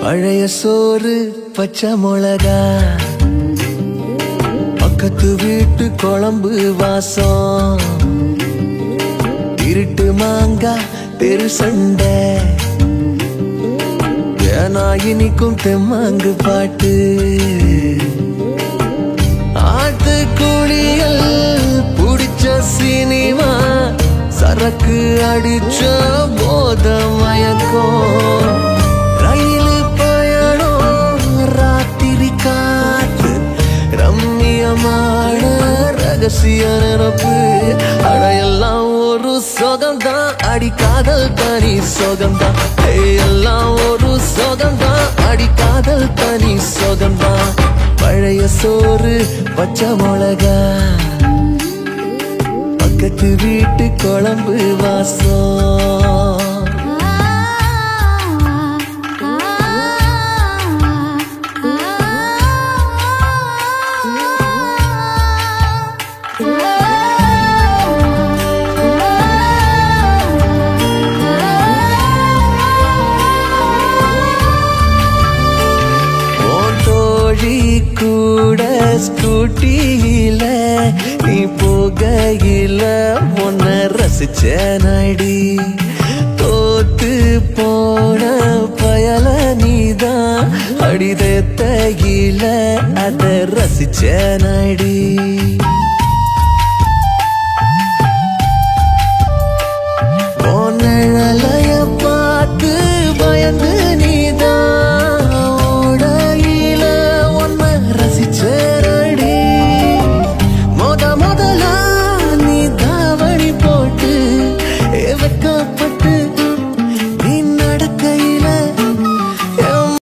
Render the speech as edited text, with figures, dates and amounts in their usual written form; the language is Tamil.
பழைய சோறு பச்சை மிளகா பக்கத்து வீட்டு குழம்பு வாசம் இருட்டு மாங்கா தெரு சண்டை ஏனா இனிக்கும் தெம்மாங்கு பாட்டு ஆட்டு குளியல் புடிச்ச சினிமா சரக்கு அடிச்ச போத மயக்கம் ரம்மியமான ரகசிய நினப்பு அடையெல்லாம் ஒரு சோகம்தான் அடிக்காதல் தனி சோகம்தான் எல்லாம் ஒரு சோகம்தான் அடிக்காதல் தனி சோகம்தான் பழைய சோறு பச்சை மிளகா பக்கத்து வீட்டு குழம்பு வாசம் கூட ஸ்கூட்டியில நீ போகையில உன்ன ரசிச்ச நடி தோத்து போன பயல நீதான் அடித தையில அத ரசிச்ச நடி